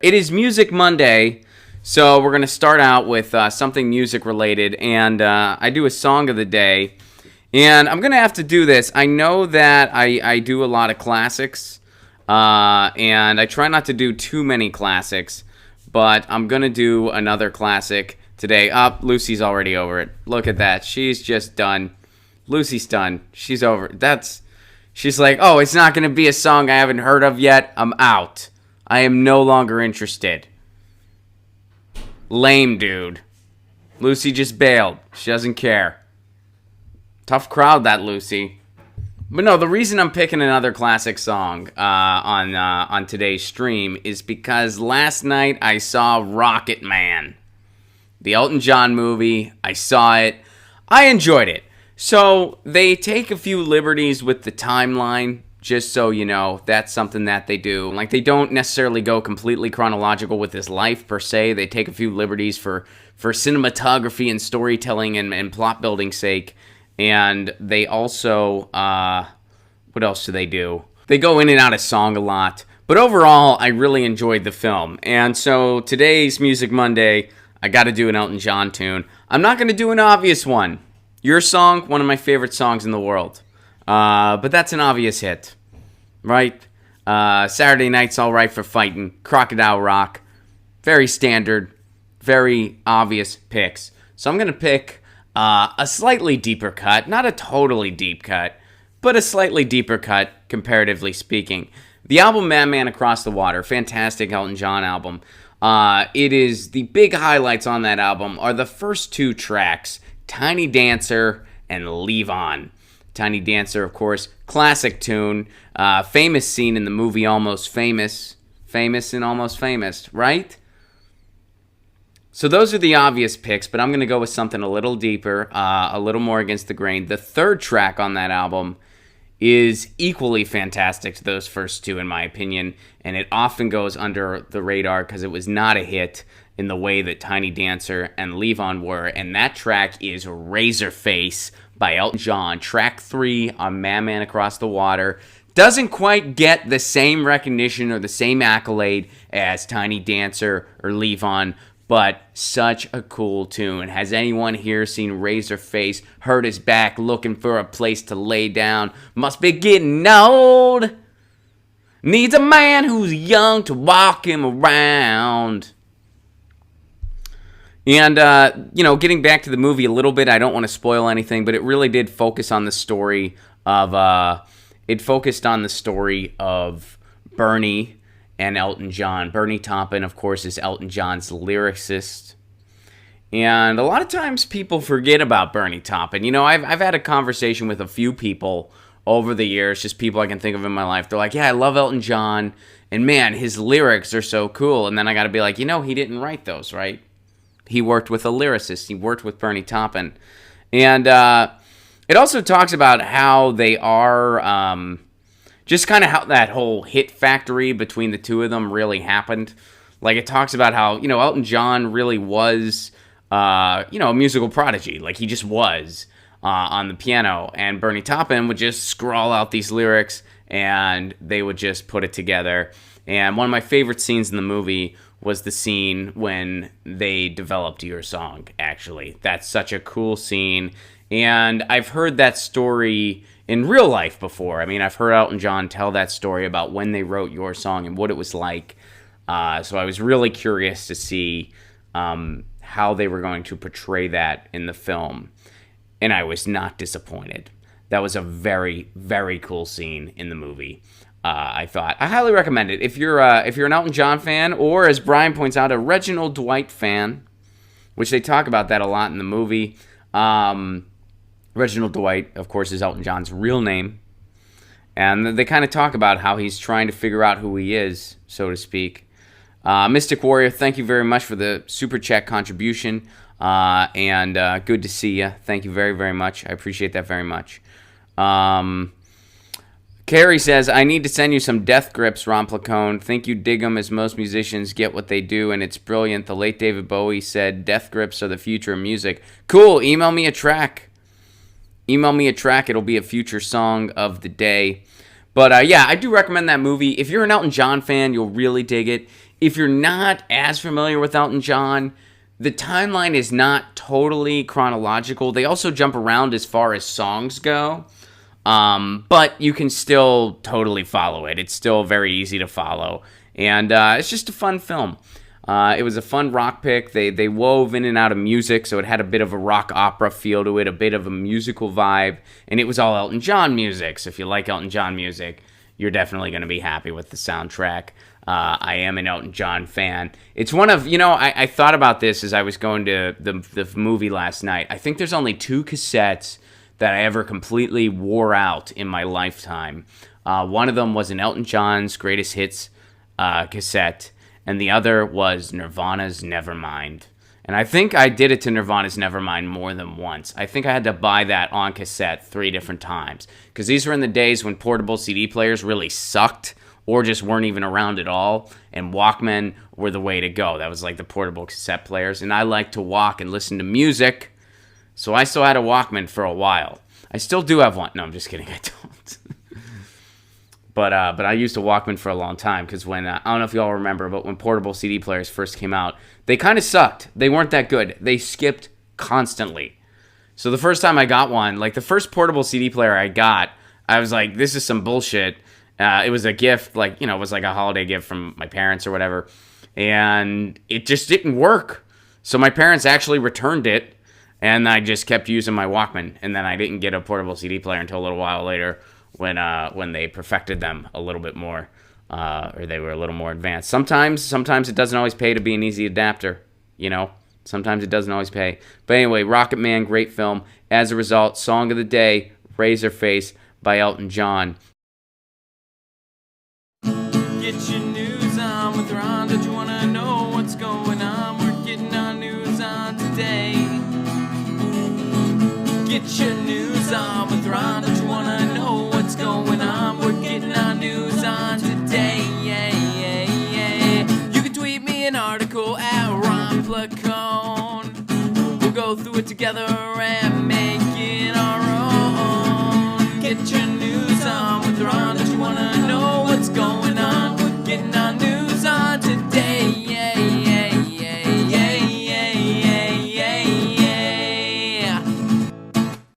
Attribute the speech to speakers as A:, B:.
A: It is Music Monday, so we're going to start out with something music related, and I do a song of the day, and I'm going to have to do this. I know that I do a lot of classics, and I try not to do too many classics, but I'm going to do another classic today. Lucy's already over it. Look at that. She's just done. Lucy's done. She's over. She's like, oh, it's not going to be a song I haven't heard of yet. I'm out. I am no longer interested. Lame, dude. Lucy just bailed. She doesn't care. Tough crowd, that Lucy. But no, the reason I'm picking another classic song on today's stream is because last night I saw RocketMan, the Elton John movie. I saw it. I enjoyed it. So they take a few liberties with the timeline, just so you know. That's something that they do. Like, they don't necessarily go completely chronological with his life, per se. They take a few liberties for cinematography and storytelling and plot building sake. And they also, what else do they do? They go in and out of song a lot. But overall, I really enjoyed the film. And so today's Music Monday, I got to do an Elton John tune. I'm not going to do an obvious one. Your Song, one of my favorite songs in the world. But that's an obvious hit, right? Saturday Night's All Right for Fighting, Crocodile Rock. Very standard, very obvious picks. So I'm going to pick a slightly deeper cut. Not a totally deep cut, but a slightly deeper cut, comparatively speaking. The album Madman Across the Water, fantastic Elton John album. It is, the big highlights on that album are the first two tracks, Tiny Dancer and Leave On. Tiny Dancer, of course, classic tune, famous scene in the movie Almost Famous. Famous and Almost Famous, right? So those are the obvious picks, but I'm going to go with something a little deeper, a little more against the grain. The third track on that album is equally fantastic to those first two, in my opinion, and it often goes under the radar because it was not a hit in the way that Tiny Dancer and Leave On were, and that track is Razorface by Elton John, track 3 on Madman Across the Water. Doesn't quite get the same recognition or the same accolade as Tiny Dancer or Leave On, but such a cool tune. Has anyone here seen Razorface hurt his back looking for a place to lay down? Must be getting old. Needs a man who's young to walk him around. And, getting back to the movie a little bit, I don't want to spoil anything, but it really did focus on the story of, Bernie and Elton John. Bernie Taupin, of course, is Elton John's lyricist. And a lot of times people forget about Bernie Taupin. You know, I've had a conversation with a few people over the years, just people I can think of in my life. They're like, yeah, I love Elton John, and man, his lyrics are so cool. And then I got to be like, he didn't write those, right? He worked with a lyricist. He worked with Bernie Taupin. And it also talks about how they are, just kind of how that whole hit factory between the two of them really happened. Like, it talks about how, Elton John really was, a musical prodigy. Like, he just was on the piano. And Bernie Taupin would just scrawl out these lyrics, and they would just put it together. And one of my favorite scenes in the movie was the scene when they developed Your Song, actually. That's such a cool scene. And I've heard that story in real life before. I mean, I've heard Elton John tell that story about when they wrote Your Song and what it was like. So I was really curious to see how they were going to portray that in the film. And I was not disappointed. That was a very, very cool scene in the movie. I highly recommend it. If you're an Elton John fan, or as Brian points out, a Reginald Dwight fan, which they talk about that a lot in the movie. Reginald Dwight, of course, is Elton John's real name. And they kind of talk about how he's trying to figure out who he is, so to speak. Mystic Warrior, thank you very much for the Super Chat contribution. And good to see you. Thank you very, very much. I appreciate that very much. Carrie says, I need to send you some death grips, Ron Placone. Think you dig them as most musicians get what they do, and it's brilliant. The late David Bowie said, death grips are the future of music. Cool, email me a track. It'll be a future song of the day. But yeah, I do recommend that movie. If you're an Elton John fan, you'll really dig it. if you're not as familiar with Elton John, the timeline is not totally chronological. They also jump around as far as songs go, but you can still totally follow it. It's still very easy to follow, and it's just a fun film. It was a fun rock pick. They wove in and out of music, so it had a bit of a rock opera feel to it, a bit of a musical vibe, and it was all Elton John music. So if you like Elton John music, you're definitely going to be happy with the soundtrack. I am an Elton John fan. It's one of, I thought about this as I was going to the movie last night. I think there's only 2 cassettes that I ever completely wore out in my lifetime. One of them was an Elton John's Greatest Hits cassette, and the other was Nirvana's Nevermind. And I think I did it to Nirvana's Nevermind more than once. I think I had to buy that on cassette 3 different times, because these were in the days when portable CD players really sucked or just weren't even around at all, and Walkmen were the way to go. That was like the portable cassette players, and I like to walk and listen to music, so I still had a Walkman for a while. I still do have one. No, I'm just kidding, I don't. But I used a Walkman for a long time, because when, I don't know if y'all remember, but when portable CD players first came out, they kind of sucked. They weren't that good. They skipped constantly. So the first time I got one, like the first portable CD player I got, I was like, this is some bullshit. It was a gift, like, it was like a holiday gift from my parents or whatever. And it just didn't work. So my parents actually returned it, and I just kept using my Walkman. And then I didn't get a portable CD player until a little while later when they perfected them a little bit more, or they were a little more advanced. Sometimes it doesn't always pay to be an easy adapter, Sometimes it doesn't always pay. But anyway, RocketMan, great film. As a result, song of the day, Razorface by Elton John.
B: Get your news on with Ron. Don't you want to know what's going on? We're getting our news on today. Get your news on with Ron. Don't you want to know what's going on? We're getting our news on today. You can tweet me an article at Ron Placone. We'll go through it together and make it our own. Get your news on with Ron. Don't you want to know